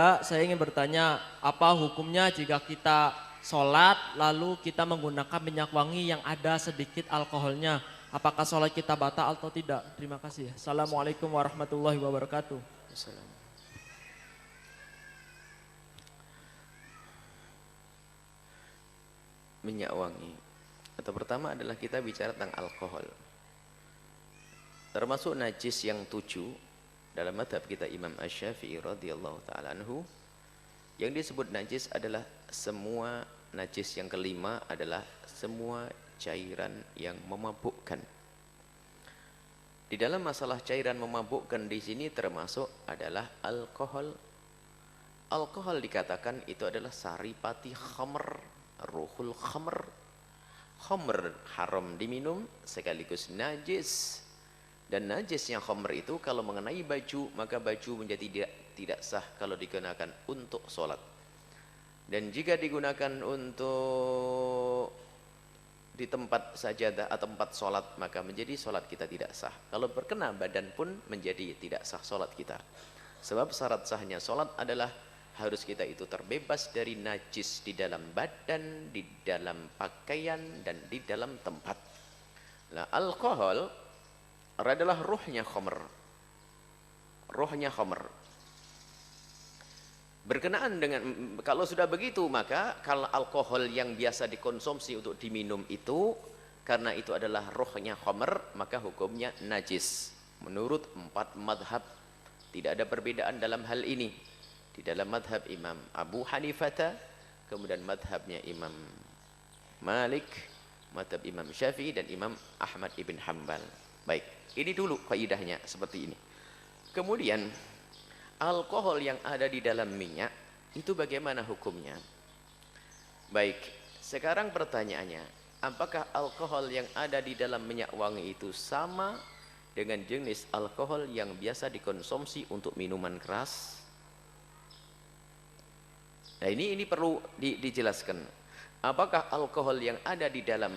ketiga, saya ingin bertanya, apa hukumnya jika kita sholat lalu kita menggunakan minyak wangi yang ada sedikit alkoholnya? Apakah sholat kita batal atau tidak? Terima kasih. Assalamualaikum warahmatullahi wabarakatuh. Minyak wangi. Atau pertama adalah kita bicara tentang alkohol. Termasuk najis yang 7 dalam madhab kita Imam Asy-Syafi'i radhiyallahu ta'ala anhu, yang disebut najis adalah semua najis. Yang kelima adalah semua cairan yang memabukkan. Di dalam masalah cairan memabukkan di sini termasuk adalah alkohol. Alkohol dikatakan itu adalah saripati khamr, ruhul khamr. Khamr haram diminum sekaligus najis. Dan najisnya khamr itu kalau mengenai baju, maka baju menjadi tidak sah kalau digunakan untuk sholat. Dan jika digunakan untuk di tempat sajadah atau tempat sholat, maka menjadi sholat kita tidak sah. Kalau berkena badan pun menjadi tidak sah sholat kita. Sebab syarat sahnya sholat adalah harus kita itu terbebas dari najis di dalam badan, di dalam pakaian, dan di dalam tempat. Nah, alkohol adalah ruhnya khamr. Ruhnya khamr. Berkenaan dengan, kalau sudah begitu, maka kalau alkohol yang biasa dikonsumsi untuk diminum itu, karena itu adalah ruhnya khamr, maka hukumnya najis. Menurut 4 madhab, tidak ada perbedaan dalam hal ini. Di dalam madhab Imam Abu Hanifah, kemudian madhabnya Imam Malik, madhab Imam Syafi'i, dan Imam Ahmad ibn Hanbal. Baik, ini dulu faidahnya seperti ini. Kemudian alkohol yang ada di dalam minyak itu bagaimana hukumnya? Baik, sekarang pertanyaannya, apakah alkohol yang ada di dalam minyak wangi itu sama dengan jenis alkohol yang biasa dikonsumsi untuk minuman keras? Nah, ini perlu dijelaskan. Apakah alkohol yang ada di dalam,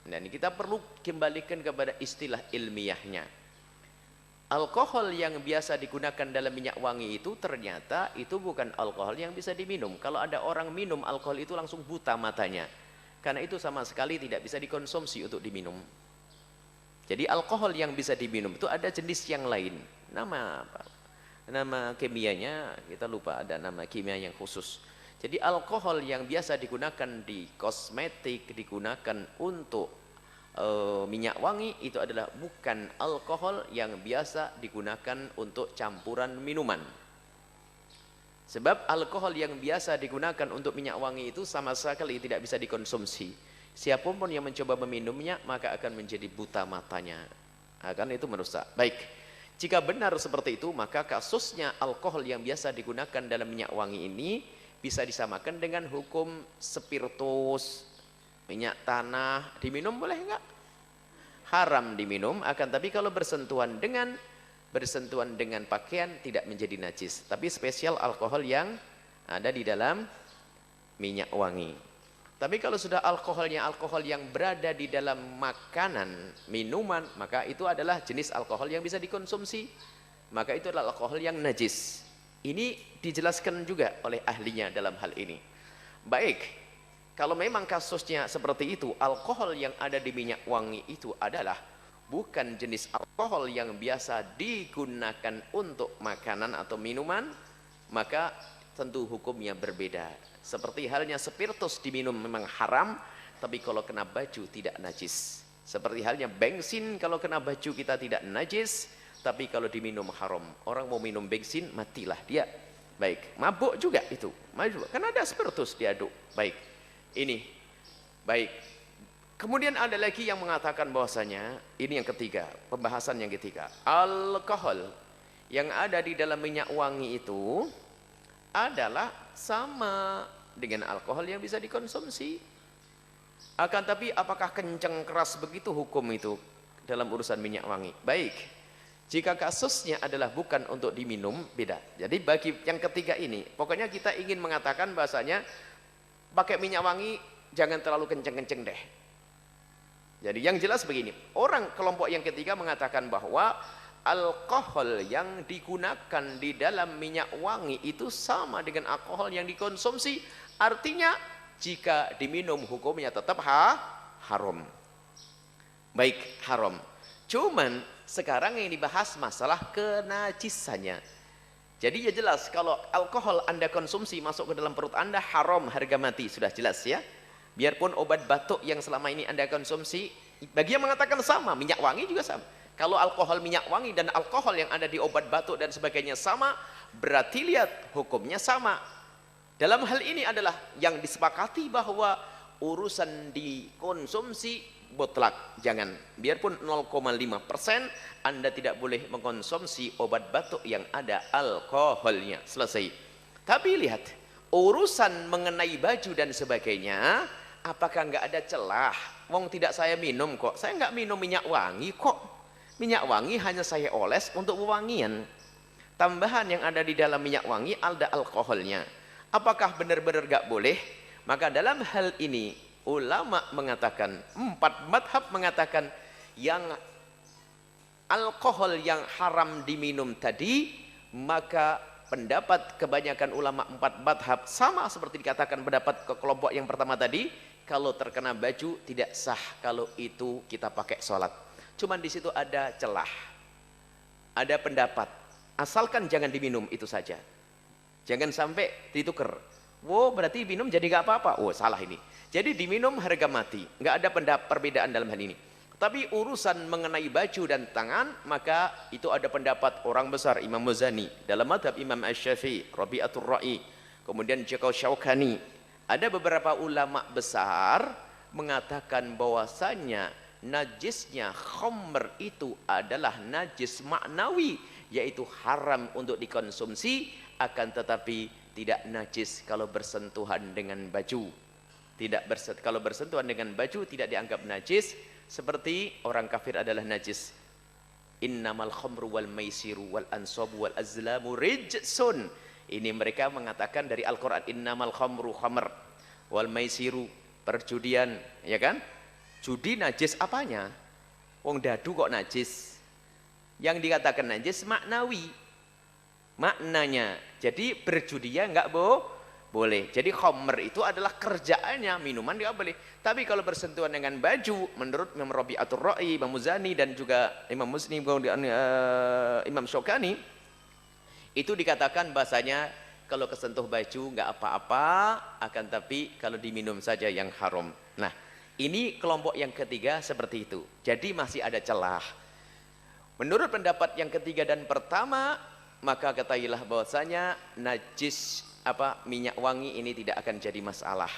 nah ini kita perlu kembalikan kepada istilah ilmiahnya. Alkohol yang biasa digunakan dalam minyak wangi itu ternyata itu bukan alkohol yang bisa diminum. Kalau ada orang minum alkohol itu langsung buta matanya, karena itu sama sekali tidak bisa dikonsumsi untuk diminum. Jadi alkohol yang bisa diminum itu ada jenis yang lain. Nama apa? Nama kimianya kita lupa, ada nama kimia yang khusus. Jadi alkohol yang biasa digunakan di kosmetik, digunakan untuk minyak wangi, itu adalah bukan alkohol yang biasa digunakan untuk campuran minuman. Sebab alkohol yang biasa digunakan untuk minyak wangi itu sama sekali tidak bisa dikonsumsi. Siapapun yang mencoba meminumnya maka akan menjadi buta matanya, akan itu merusak. Baik, jika benar seperti itu, maka kasusnya alkohol yang biasa digunakan dalam minyak wangi ini bisa disamakan dengan hukum spiritus, minyak tanah. Diminum boleh enggak? Haram diminum, akan tapi kalau bersentuhan dengan pakaian tidak menjadi najis. Tapi spesial alkohol yang ada di dalam minyak wangi. Tapi kalau sudah alkoholnya alkohol yang berada di dalam makanan, minuman, maka itu adalah jenis alkohol yang bisa dikonsumsi. Maka itu adalah alkohol yang najis. Ini dijelaskan juga oleh ahlinya dalam hal ini. Baik, kalau memang kasusnya seperti itu, alkohol yang ada di minyak wangi itu adalah bukan jenis alkohol yang biasa digunakan untuk makanan atau minuman, maka tentu hukumnya berbeda. Seperti halnya spiritus diminum memang haram, tapi kalau kena baju tidak najis. Seperti halnya bensin, kalau kena baju kita tidak najis, tapi kalau diminum haram. Orang mau minum bensin, matilah dia. Baik, mabuk juga itu. Mabuk, karena ada spiritus diaduk. Baik, ini. Baik. Kemudian ada lagi yang mengatakan bahwasanya, ini yang ketiga, pembahasan yang ketiga. Alkohol yang ada di dalam minyak wangi itu adalah sama dengan alkohol yang bisa dikonsumsi. Akan tapi apakah kencang keras begitu hukum itu dalam urusan minyak wangi? Baik, jika kasusnya adalah bukan untuk diminum, beda. Jadi bagi yang ketiga ini, pokoknya kita ingin mengatakan bahasanya pakai minyak wangi jangan terlalu kenceng-kenceng deh. Jadi yang jelas begini, orang kelompok yang ketiga mengatakan bahwa alkohol yang digunakan di dalam minyak wangi itu sama dengan alkohol yang dikonsumsi. Artinya jika diminum hukumnya tetap haram. Baik, haram. Cuman sekarang yang dibahas masalah kenajisannya. Jadi ya jelas kalau alkohol Anda konsumsi masuk ke dalam perut Anda haram, harga mati, sudah jelas ya. Biarpun obat batuk yang selama ini Anda konsumsi, bagi yang mengatakan sama, minyak wangi juga sama. Kalau alkohol minyak wangi dan alkohol yang ada di obat batuk dan sebagainya sama, berarti lihat hukumnya sama. Dalam hal ini adalah yang disepakati bahwa urusan dikonsumsi mutlak, jangan. Biarpun 0,5% Anda tidak boleh mengkonsumsi obat batuk yang ada alkoholnya. Selesai. Tapi lihat, urusan mengenai baju dan sebagainya, apakah nggak ada celah? Wong tidak saya minum kok. Saya nggak minum minyak wangi kok. Minyak wangi hanya saya oles untuk wewangian. Tambahan yang ada di dalam minyak wangi ada alkoholnya. Apakah benar-benar gak boleh? Maka dalam hal ini ulama mengatakan, 4 madhab mengatakan yang alkohol yang haram diminum tadi, maka pendapat kebanyakan ulama 4 madhab sama seperti dikatakan pendapat ke kelompok yang pertama tadi, kalau terkena baju tidak sah kalau itu kita pakai sholat. Cuman di situ ada celah, ada pendapat. Asalkan jangan diminum itu saja. Jangan sampai ditukar. Wow, berarti minum jadi gak apa-apa. Oh, salah ini. Jadi diminum harga mati. Nggak ada perbedaan dalam hal ini. Tapi urusan mengenai baju dan tangan, maka itu ada pendapat orang besar Imam Muzani dalam madhab Imam Asy-Syafi'i, Rabi'atul Ra'i, kemudian Jakau Syaukani. Ada beberapa ulama besar mengatakan bahwasanya najisnya khamr itu adalah najis maknawi, yaitu haram untuk dikonsumsi, akan tetapi tidak najis kalau bersentuhan dengan baju. Kalau bersentuhan dengan baju tidak dianggap najis, seperti orang kafir adalah najis. Innamal khamru wal maisiru wal ansabu wal azlamu rijsun. Ini mereka mengatakan dari Al-Qur'an, innamal khamru khamr wal maisiru, perjudian, ya kan? Judi najis apanya? Wong dadu kok najis? Yang dikatakan najis maknawi, maknanya. Jadi berjudia enggak boleh. Jadi khamr itu adalah kerjaannya, minuman enggak boleh. Tapi kalau bersentuhan dengan baju, menurut Imam Rabi'atul Ra'i, Imam Muzani dan juga Imam Muslim, Imam Syaukani, itu dikatakan bahasanya kalau kesentuh baju enggak apa-apa, akan tapi kalau diminum saja yang haram. Nah, ini kelompok yang ketiga seperti itu. Jadi masih ada celah. Menurut pendapat yang ketiga dan pertama, maka ketahuilah bahwasanya najis minyak wangi ini tidak akan jadi masalah.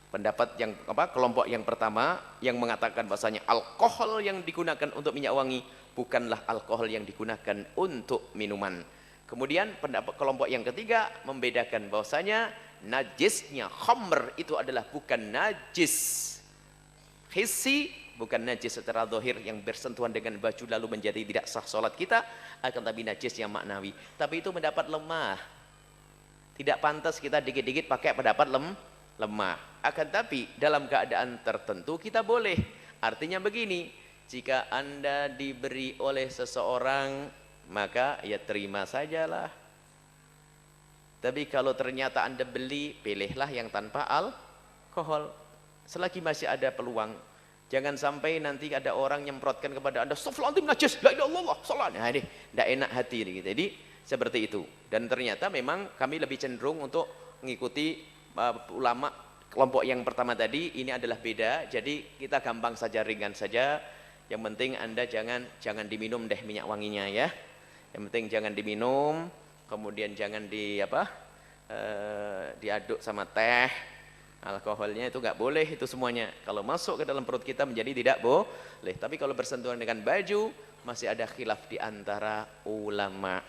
Pendapat yang kelompok yang pertama yang mengatakan bahwasanya alkohol yang digunakan untuk minyak wangi bukanlah alkohol yang digunakan untuk minuman. Kemudian pendapat kelompok yang ketiga membedakan bahwasanya najisnya khamr itu adalah bukan najis hissi, bukan najis secara zahir yang bersentuhan dengan baju lalu menjadi tidak sah sholat kita, akan tapi najis yang maknawi. Tapi itu mendapat lemah. Tidak pantas kita dikit-dikit pakai pendapat lemah. Akan tapi dalam keadaan tertentu kita boleh. Artinya begini, jika Anda diberi oleh seseorang, maka ya terima sajalah. Tapi kalau ternyata Anda beli, pilihlah yang tanpa alkohol. Selagi masih ada peluang, jangan sampai nanti ada orang nyemprotkan kepada Anda, astagfirullahaladzim najis, la ilaha illallah, salat. Nah, ini tidak enak hati gitu. Jadi seperti itu. Dan ternyata memang kami lebih cenderung untuk mengikuti ulama kelompok yang pertama tadi. Ini adalah beda. Jadi kita gampang saja, ringan saja. Yang penting Anda jangan diminum deh minyak wanginya ya. Yang penting jangan diminum, kemudian jangan diaduk sama teh. Alkoholnya itu nggak boleh, itu semuanya. Kalau masuk ke dalam perut kita menjadi tidak boleh. Tapi kalau bersentuhan dengan baju, masih ada khilaf di antara ulama.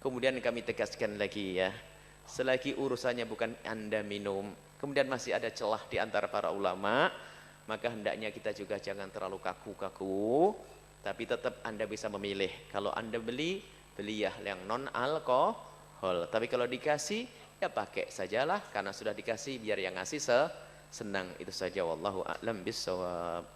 Kemudian kami tegaskan lagi ya, selagi urusannya bukan Anda minum, kemudian masih ada celah di antara para ulama, maka hendaknya kita juga jangan terlalu kaku-kaku, tapi tetap Anda bisa memilih. Kalau Anda beli ya yang non alkohol. Tapi kalau dikasih, ya pakai sajalah, karena sudah dikasih, biar yang ngasih senang. Itu saja, wallahu a'lam bishawab.